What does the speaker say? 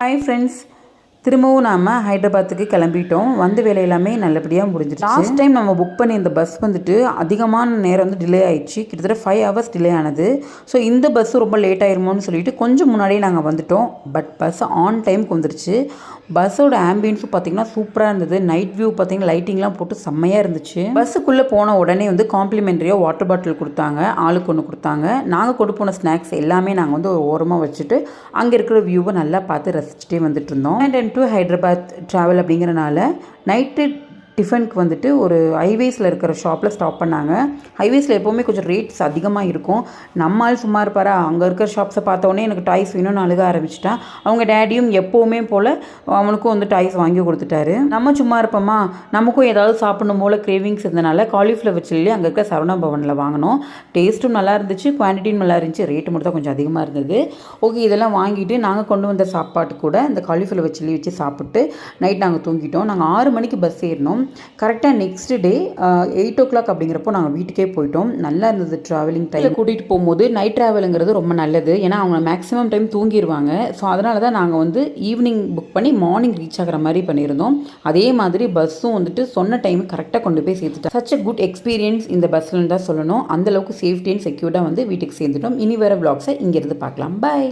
Hi friends, திரும்பவும் நாம் ஹைதராபாத்துக்கு கிளம்பிட்டோம். வந்த வேலை எல்லாமே நல்லபடியாக முடிஞ்சிடுச்சு. லாஸ்ட் டைம் நம்ம புக் பண்ணி இந்த பஸ் வந்துட்டு அதிகமான நேரம் வந்து டிலே ஆயிடுச்சு. கிட்டத்தட்ட 5 hours டிலே ஆனது. ஸோ இந்த பஸ்ஸு ரொம்ப லேட் ஆயிருமோன்னு சொல்லிட்டு கொஞ்சம் முன்னாடியே நாங்கள் வந்துட்டோம். பட் பஸ் ஆன் டைமுக்கு வந்துருச்சு. பஸ்ஸோட ஆம்பியன்ஸும் பார்த்திங்கன்னா சூப்பராக இருந்தது. நைட் வியூ பார்த்திங்கன்னா லைட்டிங்லாம் போட்டு செம்மையாக இருந்துச்சு. பஸ்ஸுக்குள்ளே போன உடனே வந்து காம்ப்ளிமெண்ட்ரியாக வாட்டர் பாட்டில் கொடுத்தாங்க, ஆளுக்கு ஒன்று கொடுத்தாங்க. நாங்கள் கொண்டு போன ஸ்நாக்ஸ் எல்லாமே நாங்கள் வந்து ஒரு ஓரமாக வச்சுட்டு அங்கே இருக்கிற வியூவை நல்லா பார்த்து ரசிச்சுட்டே வந்துட்டு இருந்தோம். அண்ட் டு ஹைதராபாத் ட்ராவல் அப்படிங்கிறனால நைட்டு டிஃபனுக்கு வந்துட்டு ஒரு ஹைவேஸில் இருக்கிற ஷாப்பில் ஸ்டாப் பண்ணாங்க. ஹைவேஸில் எப்போவுமே கொஞ்சம் ரேட்ஸ் அதிகமாக இருக்கும். நம்மால் சும்மா இருப்பாரா, அங்கே இருக்கிற ஷாப்ஸை பார்த்தோன்னே எனக்கு டாய்ஸ் வேணும்னு அழுக ஆரம்பிச்சிட்டான். அவங்க டேடியும் எப்போவுமே போல் அவனுக்கும் வந்து டாய்ஸ் வாங்கி கொடுத்துட்டாரு. நம்ம சும்மா இருப்போமா, நமக்கும் ஏதாவது சாப்பிடணும் போல் கிரேவிங்ஸ் இருந்தனால காலிஃப்ளவர் சில்லி அங்கே இருக்க சரவணா பவனில் வாங்கினோம். டேஸ்ட்டும் நல்லா இருந்துச்சு, குவான்டிட்டியும் நல்லா இருந்துச்சு, ரேட்டு மட்டும் தான் கொஞ்சம் அதிகமாக இருந்தது. ஓகே, இதெல்லாம் வாங்கிட்டு நாங்கள் கொண்டு வந்த சாப்பாட்டு கூட இந்த காலிஃப்ளவர் சில்லி வச்சு சாப்பிட்டு நைட் நாங்கள் தூங்கிட்டோம். நாங்கள் 6 மணிக்கு பஸ் ஏறினோம். கரெக்டாக நெக்ஸ்ட் டே 8 o'clock அப்படிங்கிறப்போ நாங்கள் வீட்டுக்கே போயிட்டோம். நல்லா இருந்தது ட்ராவலிங் டைம். கூட்டிகிட்டு போகும்போது நைட் ட்ராவலுங்கிறது ரொம்ப நல்லது. ஏன்னா அவங்க மேக்ஸிமம் டைம் தூங்கிடுவாங்க. ஸோ அதனால தான் நாங்கள் வந்து ஈவினிங் புக் பண்ணி மார்னிங் ரீச் ஆகிற மாதிரி பண்ணியிருந்தோம். அதே மாதிரி பஸ்ஸும் வந்துட்டு சொன்ன டைம் கரெக்டாக கொண்டு போய் சேர்த்துட்டோம். சச் அ குட் எக்ஸ்பீரியன்ஸ் இந்த பஸ்ஸில் தான் சொல்லணும். அந்தளவுக்கு சேஃப்டி அண்ட் செக்யூர்டாக வந்து வீட்டுக்கு சேர்ந்துட்டோம். இனி வேறு vlogs-ஐ இங்கேருந்து பார்க்கலாம். பாய்.